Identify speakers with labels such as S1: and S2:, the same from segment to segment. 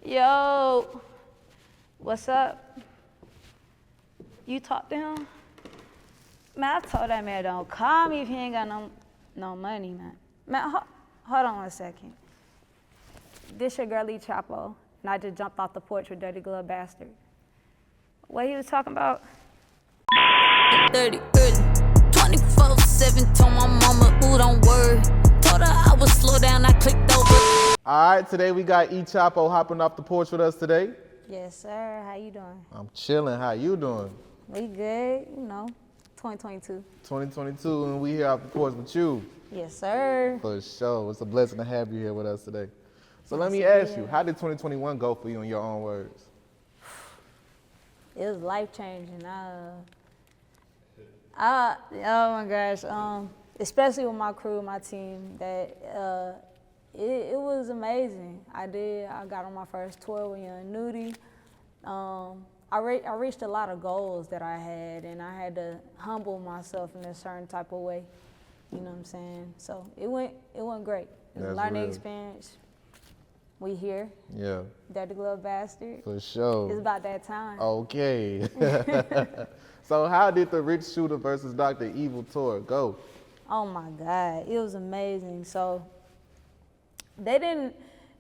S1: Yo, what's up? You talk to him? Man, I told that man don't call me if he ain't got no money, man. Man, hold on 1 second. This your girl E Chapo, and I just jumped off the porch with Dirty Glove Bastard. What he was talking about?
S2: 30 early, 24/7, told my mama, ooh, don't worry. Told her I would slow down, I clicked over.
S3: All right, today we got E Chapo hopping off the porch with us today.
S1: Yes, sir. How you doing?
S3: I'm chilling. How you doing?
S1: We good, 2022.
S3: 2022, and we here off the porch with you.
S1: Yes, sir.
S3: For sure. It's a blessing to have you here with us today. So let me ask you, how did 2021 go for you in your own words?
S1: It was life-changing. Oh my gosh, especially with my crew, my team, that it was amazing. I got on my first tour with Young Nudy. I reached a lot of goals that I had, and I had to humble myself in a certain type of way. You know what I'm saying? So it went great. It was a learning experience. We here.
S3: Yeah.
S1: Dirty Glove Bastard.
S3: For sure.
S1: It's about that time.
S3: Okay. So how did the Rich Shooter versus Dr. Evil tour go?
S1: Oh my God, it was amazing. So they didn't,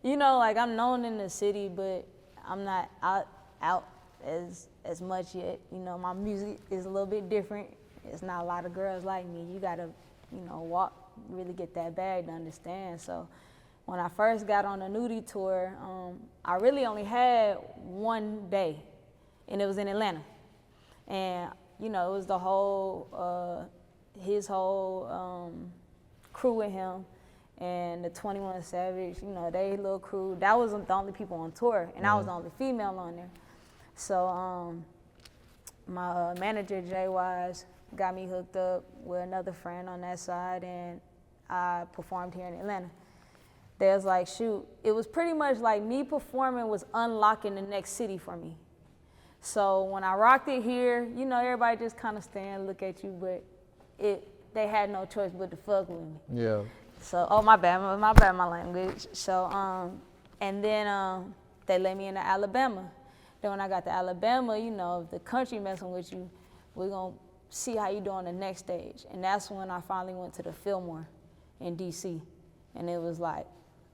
S1: I'm known in the city, but I'm not out as much yet. My music is a little bit different. It's not a lot of girls like me. You gotta, walk, really get that bag to understand. So when I first got on the Nudy tour, I really only had one day, and it was in Atlanta. And, it was the whole, his whole crew with him and the 21 Savage, they little crew. That was the only people on tour, and I was the only female on there. So my manager, Jay Wise, got me hooked up with another friend on that side, and I performed here in Atlanta. They was like, shoot, it was pretty much like me performing was unlocking the next city for me. So when I rocked it here, everybody just kind of stand, look at you, but they had no choice but to fuck with me.
S3: Yeah.
S1: So, my bad, my language. So, and then they let me into Alabama. Then when I got to Alabama, if the country messing with you, we're gonna see how you do on the next stage. And that's when I finally went to the Fillmore in DC. And it was like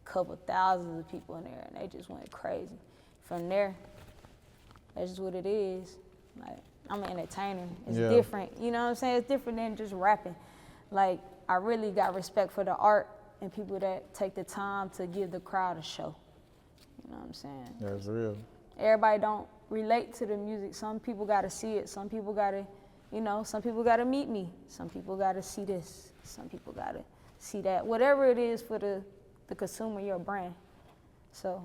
S1: a couple thousands of people in there, and they just went crazy. From there, that's just what it is. Like, I'm an entertainer. It's different, you know what I'm saying? It's different than just rapping. Like, I really got respect for the art and people that take the time to give the crowd a show. You know what I'm saying?
S3: That's real.
S1: Everybody don't relate to the music. Some people gotta see it. Some people gotta, some people gotta meet me. Some people gotta see this. Some people gotta see that. Whatever it is for the consumer, your brand. So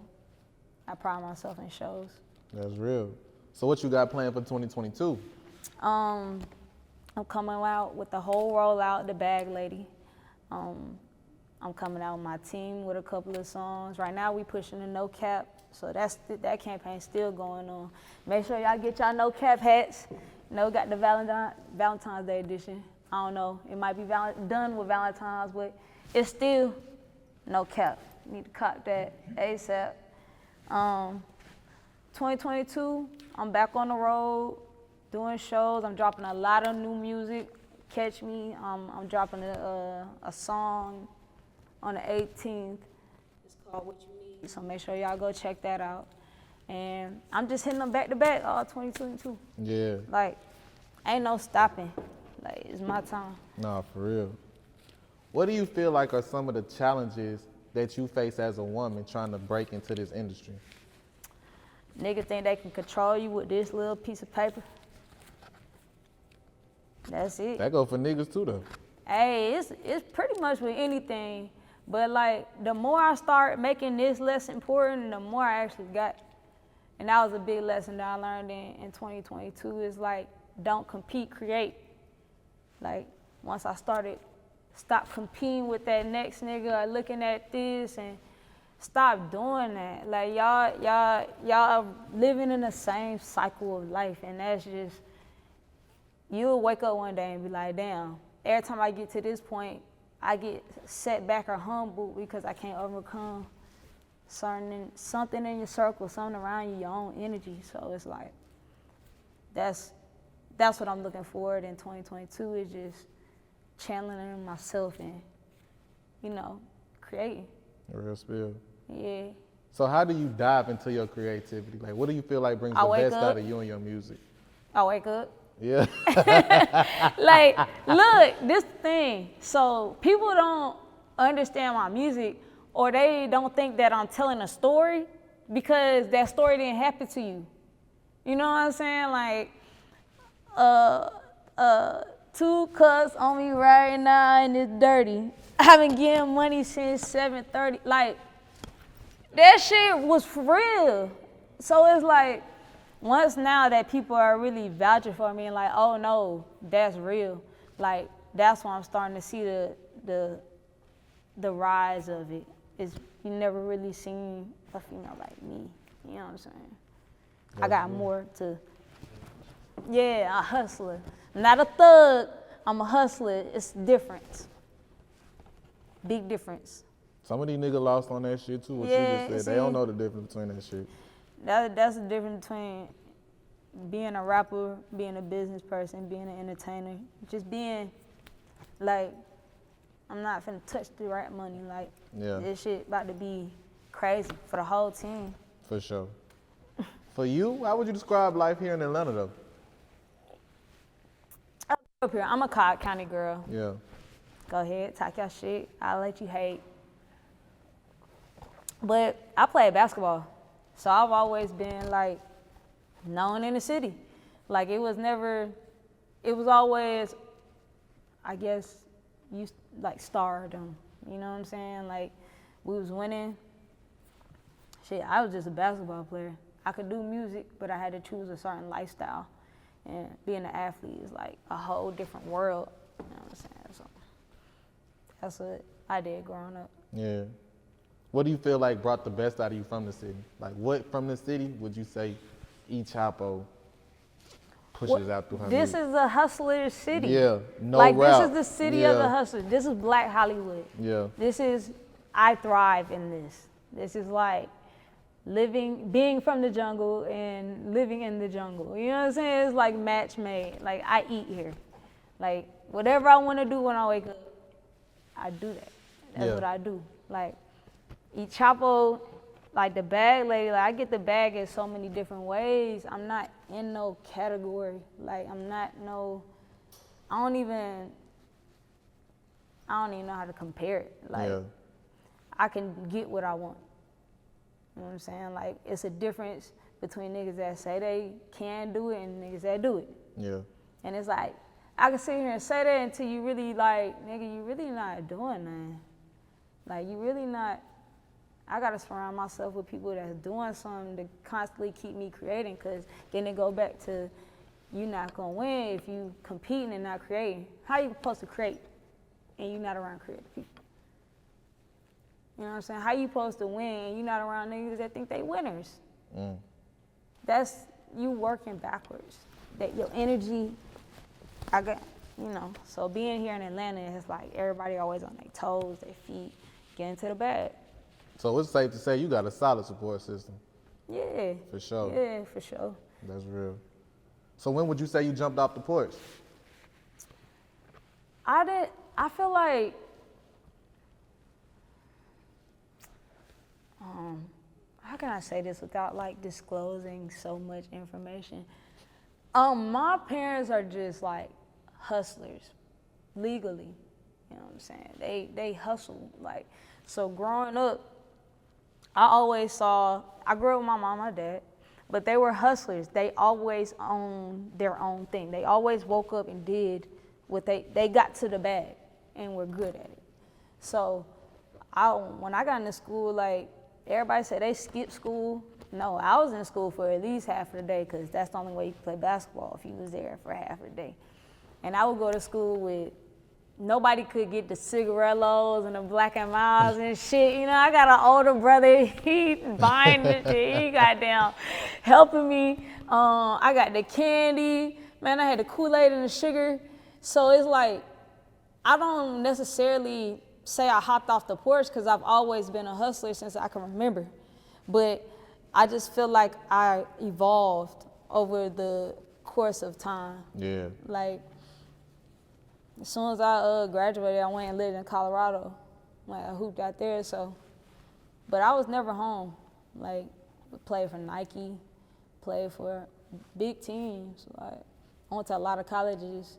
S1: I pride myself in shows.
S3: That's real. So what you got planned for 2022?
S1: I'm coming out with the whole rollout, The Bag Lady. I'm coming out with my team with a couple of songs. Right now we pushing the No Cap, so that campaign's still going on. Make sure y'all get y'all No Cap hats. Got the Valentine's Day edition. I don't know, it might be done with Valentine's, but it's still No Cap. Need to cop that ASAP. 2022, I'm back on the road, doing shows. I'm dropping a lot of new music. Catch me. I'm dropping a song on the 18th. It's called What You Need. So make sure y'all go check that out. And I'm just hitting them back to back all 2022.
S3: Yeah.
S1: Like, ain't no stopping. Like, it's my time.
S3: Nah, for real. What do you feel like are some of the challenges that you face as a woman trying to break into this industry?
S1: Niggas think they can control you with this little piece of paper. That's it.
S3: That go for niggas too, though.
S1: Hey, it's pretty much with anything. But like, the more I start making this less important, the more I actually got. And that was a big lesson that I learned in 2022 is like, don't compete, create. Like, once I stop competing with that next nigga or looking at this and stop doing that. Like, y'all living in the same cycle of life, and that's just, you'll wake up one day and be like, damn, every time I get to this point, I get set back or humbled because I can't overcome something in your circle, something around you, your own energy. So it's like, that's what I'm looking forward in 2022 is just channeling myself and, creating.
S3: Real spill.
S1: Yeah.
S3: So how do you dive into your creativity? Like, what do you feel like brings the best out of you and your music?
S1: I wake up.
S3: Yeah.
S1: Like, look, this thing. So people don't understand my music, or they don't think that I'm telling a story because that story didn't happen to you. You know what I'm saying? Like, 2 cups on me right now and it's dirty. I've been getting money since 7:30. Like, that shit was for real. So it's like, once now that people are really vouching for me and like, oh no, that's real. Like, that's when I'm starting to see the rise of it. Is you never really seen a female like me. You know what I'm saying? I got more to. Yeah, a hustler. Not a thug. I'm a hustler. It's different. Big difference.
S3: Some of these niggas lost on that shit too, what you just said. They don't know the difference between that shit.
S1: That's the difference between being a rapper, being a business person, being an entertainer. Just being, like, I'm not finna touch the rap money. Like, this shit about to be crazy for the whole team.
S3: For sure. For you, how would you describe life here in Atlanta though?
S1: I grew up here. I'm a Cobb County girl.
S3: Yeah.
S1: Go ahead, talk your shit. I'll let you hate. But I played basketball. So I've always been like known in the city. Like it was always, I guess, like stardom. You know what I'm saying? Like we was winning. Shit, I was just a basketball player. I could do music, but I had to choose a certain lifestyle. And being an athlete is like a whole different world. You know what I'm saying? So that's what I did growing up.
S3: Yeah. What do you feel like brought the best out of you from the city? Like what from the city would you say E Chapo pushes out through her
S1: This
S3: music?
S1: is a hustler's city.
S3: Yeah, no
S1: like
S3: rap.
S1: This is the city of the hustlers. This is Black Hollywood.
S3: Yeah.
S1: This is, I thrive in this. This is like being from the jungle and living in the jungle. You know what I'm saying? It's like match made. Like I eat here. Like whatever I want to do when I wake up, I do that. That's what I do. Like E Chapo, like the bag lady, like I get the bag in so many different ways. I'm not in no category. Like I don't even know how to compare it. Like I can get what I want. You know what I'm saying? Like it's a difference between niggas that say they can do it and niggas that do it.
S3: Yeah.
S1: And it's like, I can sit here and say that until you really like, nigga, you really not doing nothing. Like you really not, I gotta surround myself with people that's doing something to constantly keep me creating, cause then it go back to you not gonna win if you competing and not creating. How you supposed to create and you not around creative people? You know what I'm saying? How you supposed to win and you not around niggas that think they winners? That's you working backwards. That your energy, so being here in Atlanta, it's like everybody always on their toes, their feet, get into the bag.
S3: So it's safe to say you got a solid support system.
S1: Yeah.
S3: For sure.
S1: Yeah, for sure.
S3: That's real. So when would you say you jumped off the porch?
S1: I feel like, how can I say this without like disclosing so much information? My parents are just like hustlers, legally. You know what I'm saying? They hustle. Like, so growing up, I grew up with my mom and my dad, but they were hustlers. They always owned their own thing. They always woke up and did what they got to the bag and were good at it. So when I got into school, like everybody said they skipped school. No, I was in school for at least half of the day because that's the only way you could play basketball if you was there for half of the day. And I would go to school with, nobody could get the cigarettos and the Black and Milds and shit. You know, I got an older brother, he buying the shit, he got down helping me. I got the candy, man, I had the Kool-Aid and the sugar. So it's like, I don't necessarily say I hopped off the porch because I've always been a hustler since I can remember. But I just feel like I evolved over the course of time.
S3: Yeah.
S1: Like, as soon as I graduated, I went and lived in Colorado. Like, I hooped out there, so. But I was never home. Like, played for Nike, played for big teams. Like, I went to a lot of colleges,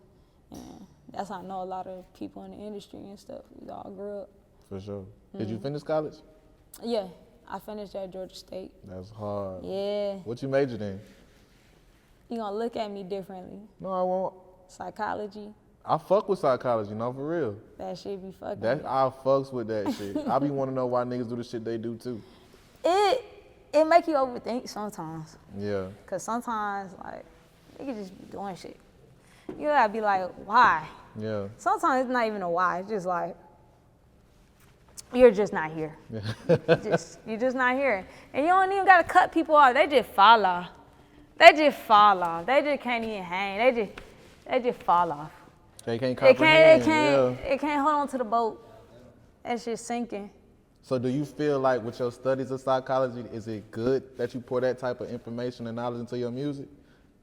S1: and that's how I know a lot of people in the industry and stuff. We all grew up.
S3: For sure. Did you finish college?
S1: Yeah, I finished at Georgia State.
S3: That's hard.
S1: Yeah.
S3: What you majored in?
S1: You gonna look at me differently.
S3: No, I won't.
S1: Psychology,
S3: I fuck with psychology, no, for real.
S1: that shit be fucking.
S3: I fucks with that shit. I be wanting to know why niggas do the shit they do too.
S1: It make you overthink sometimes.
S3: Yeah.
S1: Cause sometimes, like, niggas just be doing shit. You gotta be like, why?
S3: Yeah.
S1: Sometimes it's not even a why. It's just like, you're just not here. You're just not here. And you don't even gotta cut people off. They just fall off. They just can't even hang. They just fall off.
S3: They can't comprehend.
S1: They can't hold on to the boat. That shit's sinking.
S3: So do you feel like with your studies of psychology, is it good that you pour that type of information and knowledge into your music?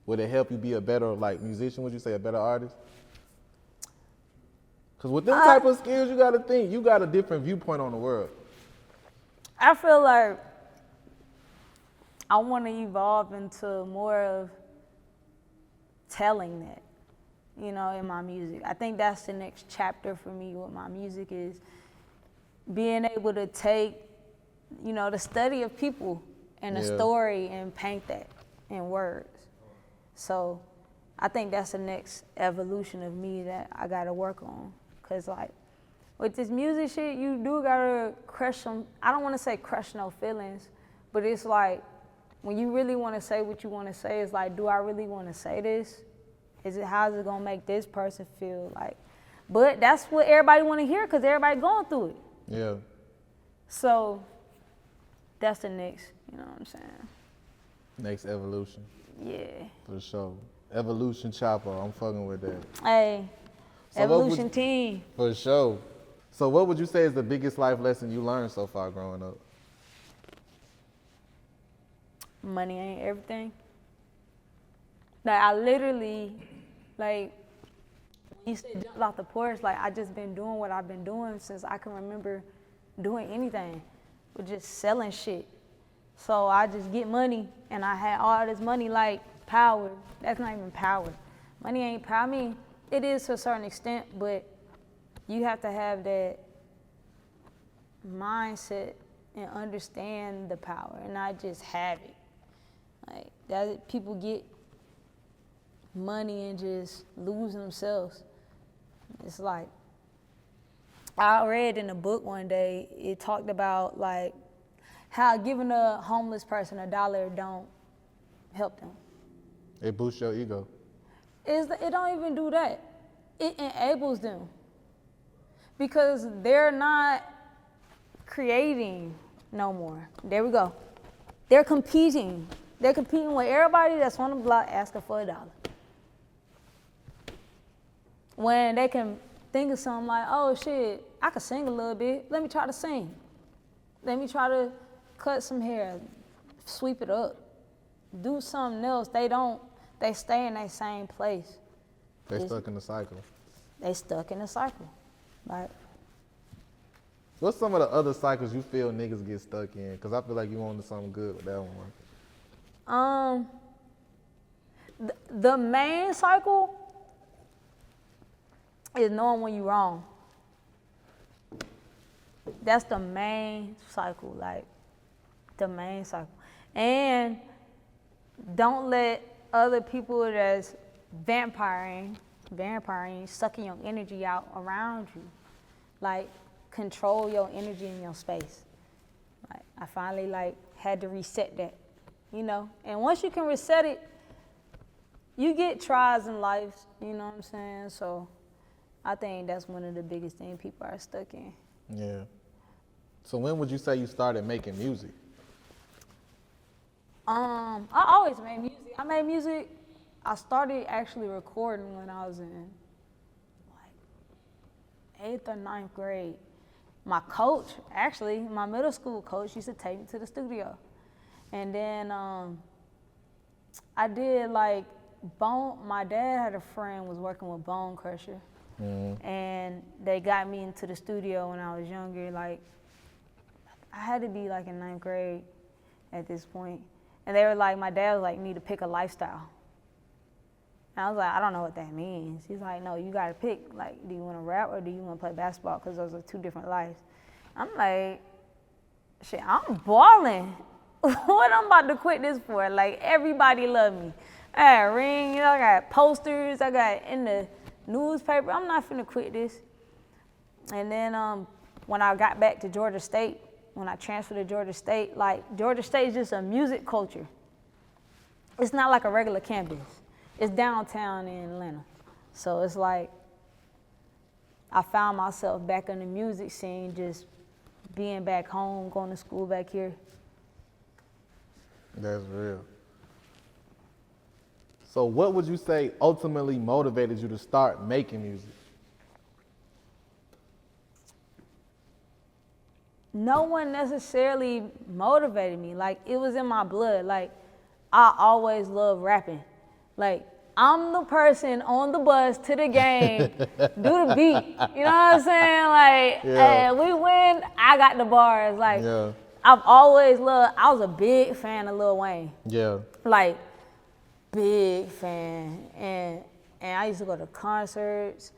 S3: Would it help you be a better like musician, would you say, a better artist? Because with them type of skills, you got to think, you got a different viewpoint on the world.
S1: I feel like I want to evolve into more of telling that, you know, in my music. I think that's the next chapter for me with my music is being able to take, you know, the study of people and a story and paint that in words. So I think that's the next evolution of me that I got to work on. Because, like, with this music shit, you do got to crush some, I don't want to say crush no feelings, but it's like, when you really want to say what you want to say, it's like, do I really want to say this? How's it going to make this person feel like? But that's what everybody want to hear because everybody going through it.
S3: Yeah.
S1: So that's the next, you know what I'm saying?
S3: Next evolution.
S1: Yeah.
S3: For sure. Evolution Chapo, I'm fucking with that.
S1: Hey,
S3: So
S1: evolution team.
S3: For sure. So what would you say is the biggest life lesson you learned so far growing up?
S1: Money ain't everything. Like, I literally, like, when you say jump off the porch, like, I just been doing what I've been doing since I can remember doing anything, with just selling shit. So I just get money, and I had all this money, like, power. That's not even power. Money ain't power. I mean, it is to a certain extent, but you have to have that mindset and understand the power and not just have it. Like, that people get money and just lose themselves. It's like, I read in a book one day, it talked about like how giving a homeless person $1 don't help them.
S3: It boosts your ego.
S1: It don't even do that. It enables them because they're not creating no more. There we go. They're competing. They're competing with everybody that's on the block asking for $1. When they can think of something like, oh shit, I can sing a little bit. Let me try to sing. Let me try to cut some hair, sweep it up, do something else. They stay in that same place.
S3: They stuck in the cycle.
S1: They stuck in a cycle. Like,
S3: What's some of the other cycles you feel niggas get stuck in? Because I feel like you wanted something good with that one.
S1: The main cycle is knowing when you're wrong. That's the main cycle, like the main cycle. And don't let other people that's vampiring, sucking your energy out around you. Like, control your energy in your space. Like, I finally had to reset that, you know? And once you can reset it, you get trials in life, you know what I'm saying? So I think that's one of the biggest things people are stuck in.
S3: Yeah. So when would you say you started making music?
S1: I always made music. I started actually recording when I was in 8th or 9th grade. My coach, actually, my middle school coach used to take me to the studio. And then I did like my dad had a friend was working with Bone Crusher. And they got me into the studio when I was younger. Like, I had to be like in 9th grade at this point. And they were like, my dad was like, need to pick a lifestyle. And I was like, I don't know what that means. He's like, no, you gotta pick. Like, do you wanna rap or do you wanna play basketball? Because those are 2 different lives. I'm like, shit, I'm balling. What I'm about to quit this for? Like, everybody love me. I got a ring, you know, I got posters, I got in the newspaper. I'm not finna quit this. And then when I got back to Georgia State, when I transferred to Georgia State, like, Georgia State is just a music culture. It's not like a regular campus. It's downtown in Atlanta. So it's like, I found myself back in the music scene, just being back home, going to school back here.
S3: That's real. So what would you say ultimately motivated you to start making music?
S1: No one necessarily motivated me. Like, it was in my blood. Like, I always loved rapping. Like, I'm the person on the bus to the game, do the beat. You know what I'm saying? Like,
S3: Yeah.
S1: we win, I got the bars. Like,
S3: Yeah.
S1: I've always loved, I was a big fan of Lil Wayne.
S3: Yeah.
S1: Like, big fan. And I used to go to concerts,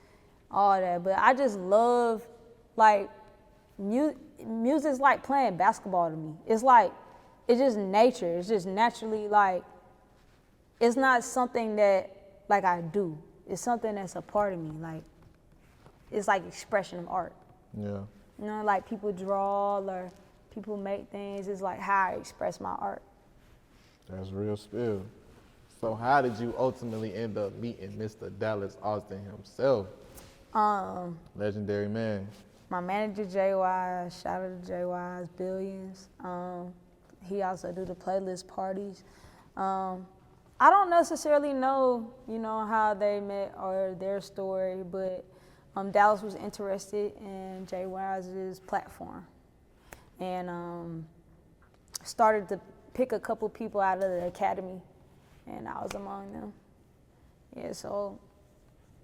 S1: all that. But I just love, like, music's like playing basketball to me. It's like, it's just nature. It's just naturally, like, it's not something that, like, I do. It's something that's a part of me. Like, it's like expression of art.
S3: Yeah.
S1: You know, like people draw or people make things. It's like how I express my art.
S3: That's real spill. So how did you ultimately end up meeting Mr. Dallas Austin himself? Legendary man.
S1: My manager, JY, shout out to JY's Billions. He also do the playlist parties. I don't necessarily know, you know, how they met or their story, but Dallas was interested in JY's platform and started to pick a couple people out of the academy, and I was among them. Yeah, so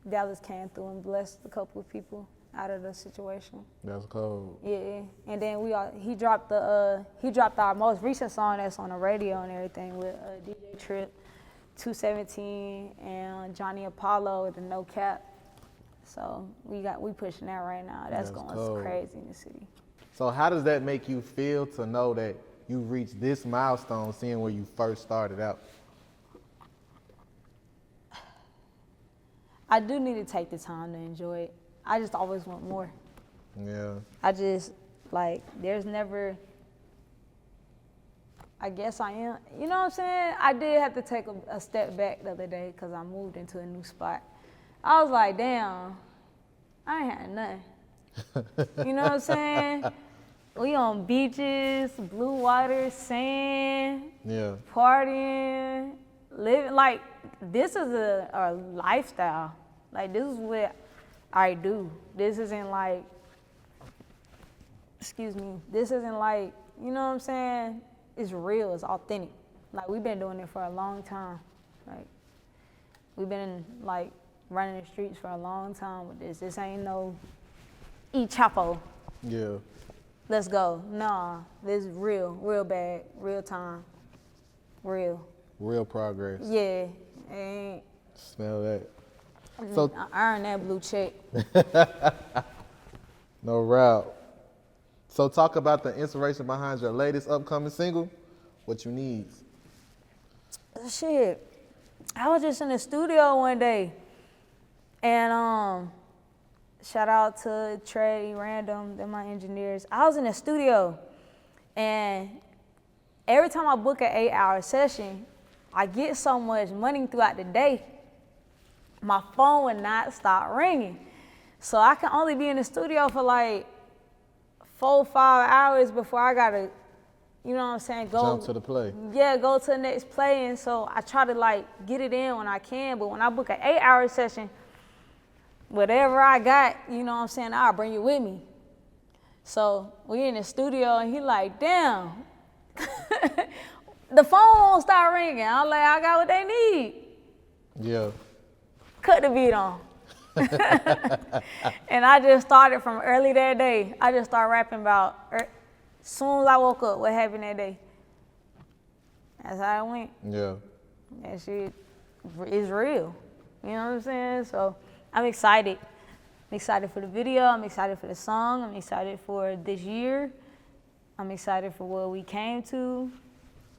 S1: Dallas came through and blessed a couple of people out of the situation.
S3: That's cold.
S1: Yeah, and then he dropped our most recent song that's on the radio and everything with DJ Trip, 217, and Johnny Apollo with the No Cap. So we pushing that right now. That's going
S3: cold.
S1: crazy in the city.
S3: So how does that make you feel to know that you reached this milestone, seeing where you first started out?
S1: I do need to take the time to enjoy it. I just always want more.
S3: Yeah.
S1: I just, like, there's never, I guess I am, you know what I'm saying? I did have to take a step back the other day because I moved into a new spot. I was like, damn, I ain't had nothing. You know what I'm saying? We on beaches, blue water, sand,
S3: Yeah.
S1: partying, living. Like, this is a lifestyle. Like, this is what I do. This isn't like, this isn't like, you know what I'm saying? It's real, it's authentic. Like, we've been doing it for a long time. Like, we've been, like, running the streets for a long time with this. This ain't no E Chapo.
S3: Yeah.
S1: Let's go. Nah, this is real bad, real time, real.
S3: Real progress.
S1: Yeah, ain't.
S3: Smell that. So
S1: I earned that blue check.
S3: no route. So talk about the inspiration behind your latest upcoming single, What You Need.
S1: Shit, I was just in the studio one day, and shout out to Trey, Random, they're my engineers. I was in the studio, and every time I book an 8-hour session, I get so much money throughout the day, my phone would not stop ringing. So I can only be in the studio for like 4 or 5 hours before I gotta, you know what I'm saying, go.
S3: Jump to the play.
S1: Yeah, go to the next play. And so I try to like get it in when I can, but when I book an 8-hour session, whatever I got, you know what I'm saying, I'll bring it with me. So we in the studio and he like, damn, the phone won't start ringing. I'm like, I got what they need.
S3: Yeah.
S1: Cut the beat on. And I just started from early that day. I just started rapping about, as soon as I woke up, what happened that day. That's how it went.
S3: Yeah.
S1: That shit is real. You know what I'm saying? So I'm excited. I'm excited for the video. I'm excited for the song. I'm excited for this year. I'm excited for what we came to,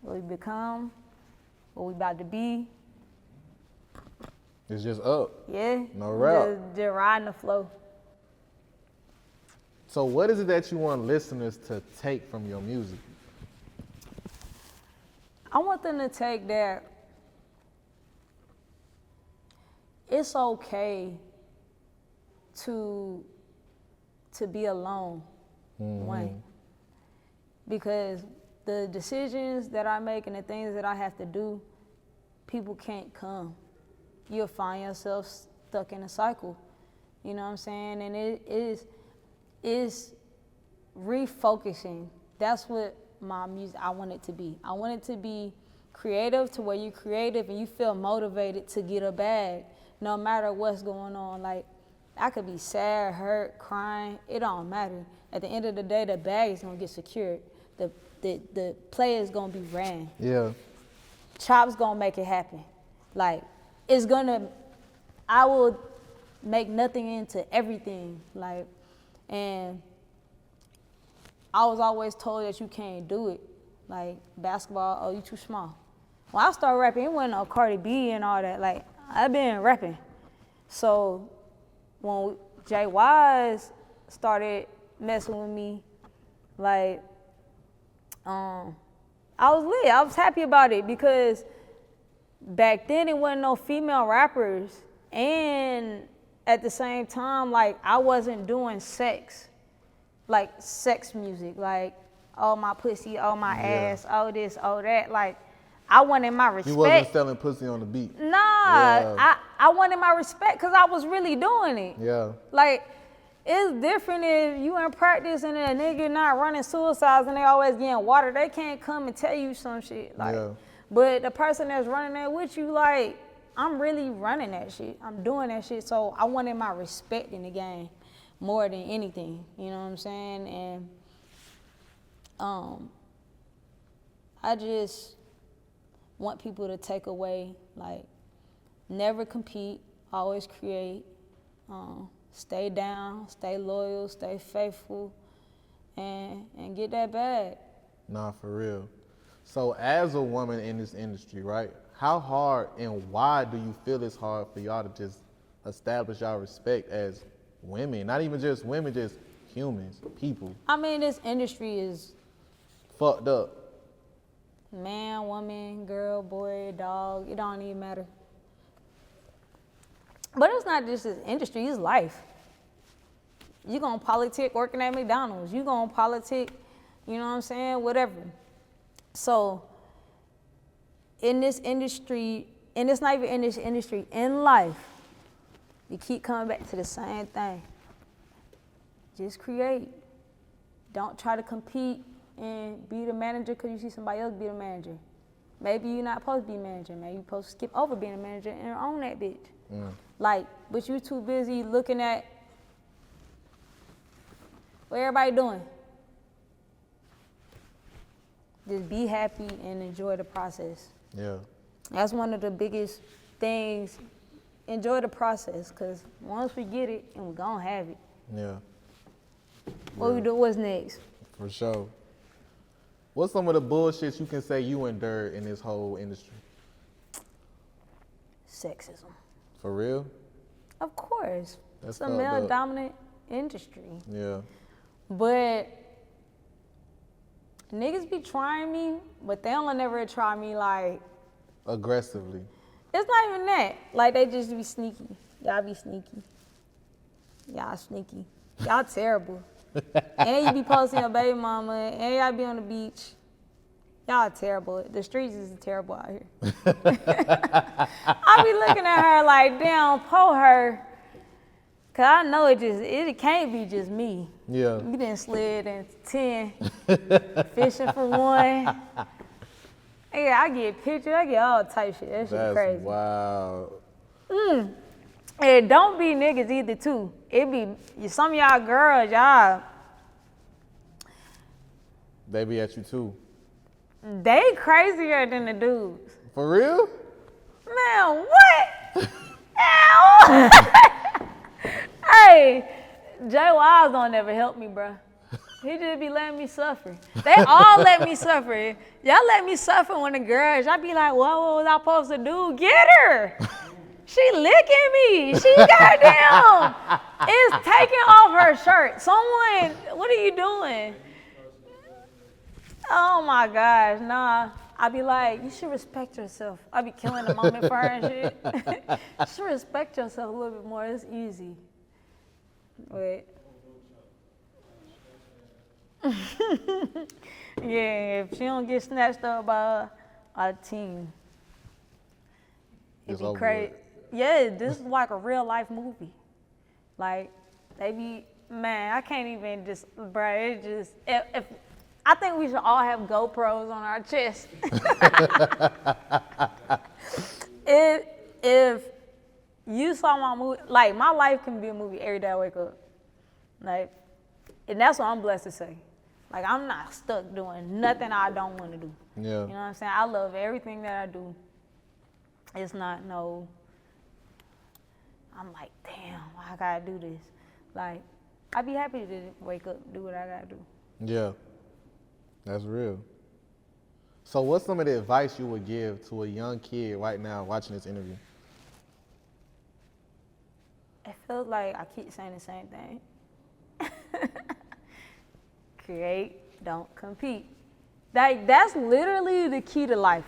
S1: what we become, what we about to be.
S3: It's just up.
S1: Yeah.
S3: No rap.
S1: Just riding the flow.
S3: So what is it that you want listeners to take from your music?
S1: I want them to take that it's okay to be alone, one. Because the decisions that I make and the things that I have to do, people can't come. You'll find yourself stuck in a cycle. You know what I'm saying? And it is refocusing. That's what my music, I want it to be. I want it to be creative to where you're creative and you feel motivated to get a bag no matter what's going on. Like, I could be sad, hurt, crying, it don't matter. At the end of the day, the bag is gonna get secured. The play is gonna be ran.
S3: Yeah.
S1: Chop's gonna make it happen. Like, I will make nothing into everything. Like, and I was always told that you can't do it. Like, basketball, oh, you too small. When I started rapping, it wasn't no Cardi B and all that. Like, I've been rapping. So when Jay Wise started messing with me, like, I was lit. I was happy about it because back then it wasn't no female rappers, and at the same time, like, I wasn't doing sex music, like, oh, my pussy, oh, my ass, oh, this, oh, that. Like, I wanted my respect.
S3: You wasn't selling pussy on the beat.
S1: Nah,
S3: Yeah.
S1: I wanted my respect because I was really doing it.
S3: Yeah.
S1: Like, it's different if you in practice and a nigga not running suicides and they always getting water. They can't come and tell you some shit. Like,
S3: Yeah.
S1: but the person that's running that with you, like, I'm really running that shit. I'm doing that shit. So I wanted my respect in the game more than anything. You know what I'm saying? And I just want people to take away, like, never compete, always create, stay down, stay loyal, stay faithful, and get that bag.
S3: Nah, for real. So as a woman in this industry, right, how hard and why do you feel it's hard for y'all to just establish y'all respect as women? Not even just women, just humans, people.
S1: I mean, this industry is
S3: Fucked up.
S1: man, woman, girl, boy, dog, it don't even matter. But it's not just this industry, it's life. You gonna politic working at McDonald's. You gonna politic, you know what I'm saying, whatever. So in this industry, and it's not even in this industry, in life, you keep coming back to the same thing. Just create. Don't try to compete and be the manager because you see somebody else be the manager. Maybe you're not supposed to be a manager. Maybe you're supposed to skip over being a manager and own that bitch. Like, but you too busy looking at what everybody doing. Just be happy and enjoy the process.
S3: Yeah.
S1: That's one of the biggest things. Enjoy the process, because once we get it, and we're gonna have it.
S3: Yeah.
S1: What we do, what's next?
S3: For sure. What's some of the bullshit you can say you endured in this whole industry?
S1: Sexism.
S3: For real?
S1: Of course.
S3: That's
S1: It's a
S3: fucked up.
S1: male-dominant industry.
S3: Yeah.
S1: But niggas be trying me, but they don't never try me like,
S3: Aggressively.
S1: it's not even that. Like, they just be sneaky. Y'all be sneaky. Y'all sneaky. Y'all terrible. And you be posting your baby mama, and y'all be on the beach. Y'all terrible. The streets is terrible out here. I be looking at her like, damn, po her. Cause I know it can't be just me.
S3: Yeah.
S1: You done slid in 10, fishing for one. Yeah, I get pictures, I get all type shit. That shit
S3: That's
S1: crazy.
S3: wow.
S1: And don't be niggas either too. It be some of y'all girls, y'all,
S3: They be at you too.
S1: they crazier than the dudes.
S3: For real?
S1: Man, what? Ow. Hey, Jay Wise don't never help me, bruh. He just be letting me suffer. They all let me suffer. Y'all let me suffer when the girls, y'all be like, what was I supposed to do? Get her. She licking me. She goddamn is taking off her shirt. Someone, what are you doing? Oh my gosh, nah. I be like, you should respect yourself. I be killing the moment for her and shit. You should respect yourself a little bit more. It's easy. Wait. Yeah, if she don't get snatched up by a team,
S3: It's
S1: it'd be
S3: over
S1: crazy.
S3: with.
S1: Yeah, this is like a real life movie. Like, they be, man, I can't even just, bruh, it just, if I think we should all have GoPros on our chest. If you saw my movie, like my life can be a movie every day I wake up. Like, and that's what I'm blessed to say. Like, I'm not stuck doing nothing I don't want to do.
S3: Yeah.
S1: You know what I'm saying? I love everything that I do. It's not no, I'm like, damn, why I gotta do this? Like, I'd be happy to wake up, do what I gotta do.
S3: Yeah. That's real. So what's some of the advice you would give to a young kid right now watching this interview?
S1: It feels like I keep saying the same thing. Create, don't compete. That's literally the key to life.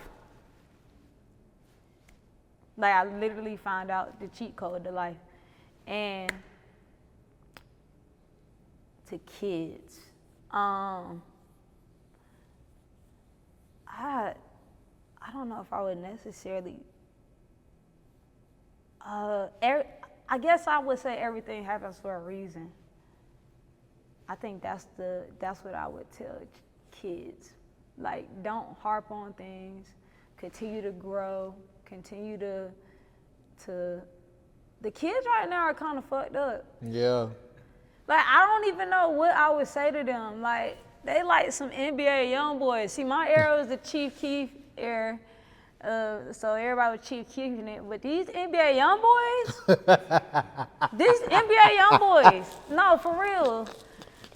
S1: Like, I literally found out the cheat code to life. And to kids, I don't know if I would necessarily, I guess I would say everything happens for a reason. I think that's what I would tell kids. Like, don't harp on things, continue to grow, continue to the kids right now are kind of fucked up.
S3: Yeah.
S1: Like, I don't even know what I would say to them. Like, they like some NBA young boys. See, my era was the Chief Keef era. So everybody was Chief Keefing it. But these NBA young boys, these NBA young boys, no, for real.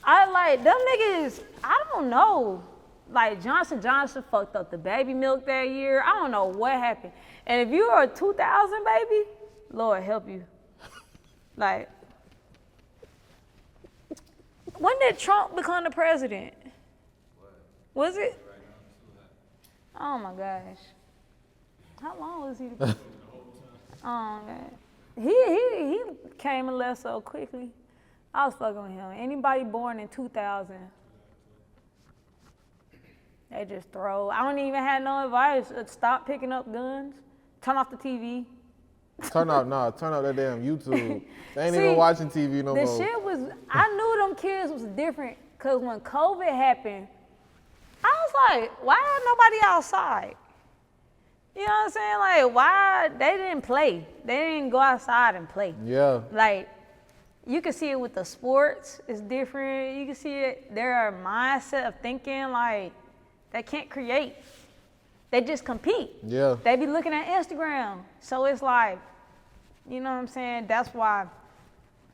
S1: I like, them niggas, I don't know. Like, Johnson fucked up the baby milk that year. I don't know what happened. And if you are a 2000 baby, Lord help you. Like, when did Trump become the president? Was it? Oh my gosh. How long was he? Oh man. He came and left so quickly. I was fucking with him. Anybody born in 2000, they just throw. I don't even have no advice. Stop picking up guns. Turn off the TV.
S3: Turn out that damn YouTube. They ain't
S1: See,
S3: even watching TV no
S1: the
S3: more.
S1: shit was, I knew them kids was different because when COVID happened, I was like, why nobody outside? You know what I'm saying? Like, why they didn't play? They didn't go outside and play.
S3: Yeah.
S1: Like, you can see it with the sports, it's different. You can see it, their mindset of thinking like they can't create. They just compete.
S3: Yeah.
S1: They be looking at Instagram. So it's like, you know what I'm saying? That's why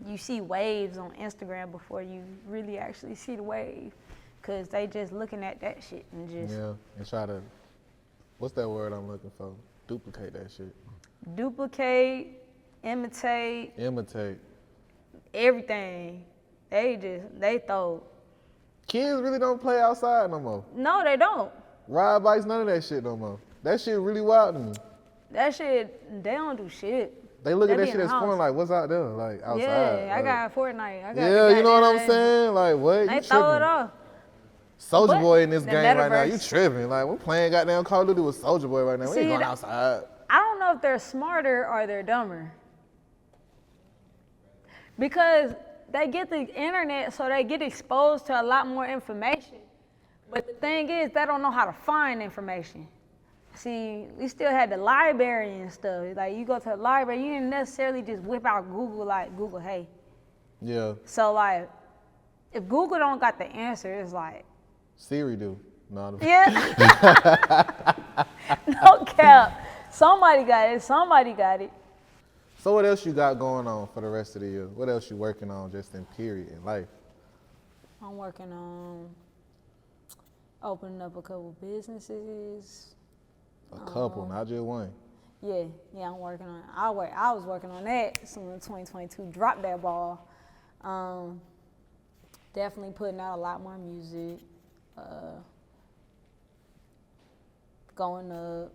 S1: you see waves on Instagram before you really actually see the wave. Cause they just looking at that shit and just
S3: And try to, what's that word I'm looking for? Duplicate that shit.
S1: duplicate, imitate, everything. They throw.
S3: Kids really don't play outside no more.
S1: No, they don't.
S3: Ride bikes, none of that shit no more. That shit really wild to me.
S1: That shit, they don't do shit.
S3: They look at
S1: They
S3: that
S1: be
S3: shit
S1: in
S3: as
S1: the
S3: fun,
S1: house.
S3: like, what's out there? Like, outside.
S1: Yeah, I
S3: like,
S1: got Fortnite. I got
S3: yeah, you know what I'm
S1: goddamn-
S3: saying? Like, what?
S1: They
S3: You
S1: throw it
S3: tripping.
S1: off.
S3: Soldier
S1: But
S3: Boy in this
S1: the
S3: game right now, you
S1: metaverse-
S3: tripping. Like, we're playing goddamn Call of Duty with Soldier Boy right now. We
S1: See,
S3: ain't going
S1: that-
S3: outside.
S1: I don't know if they're smarter or they're dumber. Because they get the internet, so they get exposed to a lot more information. But the thing is, they don't know how to find information. See, we still had the library and stuff. Like, you go to the library, you didn't necessarily just whip out Google, like, Google, hey.
S3: Yeah.
S1: So, like, if Google don't got the answer, it's like.
S3: Siri do. No,
S1: Yeah. No cap. Somebody got it. Somebody got it.
S3: So what else you got going on for the rest of the year? What else you working on just in period in life?
S1: I'm working on opening up a couple businesses.
S3: A couple, not just one.
S1: Yeah, I'm working on it. I was working on that soon in 2022. Drop that ball. Definitely putting out a lot more music. Going up.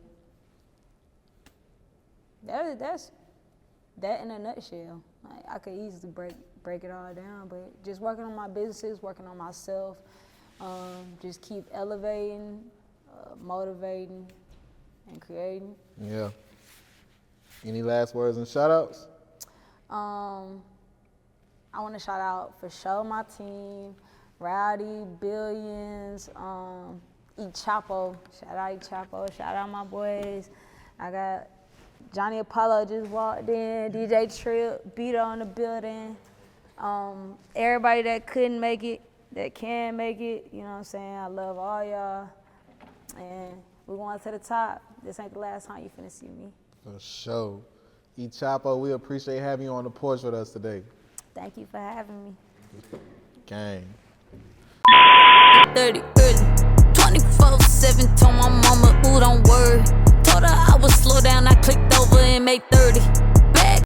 S1: That's that in a nutshell. Like, I could easily break it all down, but just working on my businesses, working on myself, just keep elevating, motivating, and creating.
S3: Yeah. Any last words and shout outs?
S1: I want to shout out for sure my team, Rowdy, Billions, E Chapo. Shout out E Chapo. Shout out my boys. I got Johnny Apollo just walked in, DJ Trip, Beat on the building. Everybody that couldn't make it, that can make it, you know what I'm saying? I love all y'all. And we're going to the top. This ain't the last time you finna see me.
S3: For sure. E Chapo, we appreciate having you on the porch with us today.
S1: Thank you for having me.
S3: Gang.
S2: 30 early, 24/7. Told my mama, ooh, don't worry. Told her I would slow down, I clicked over and made 30.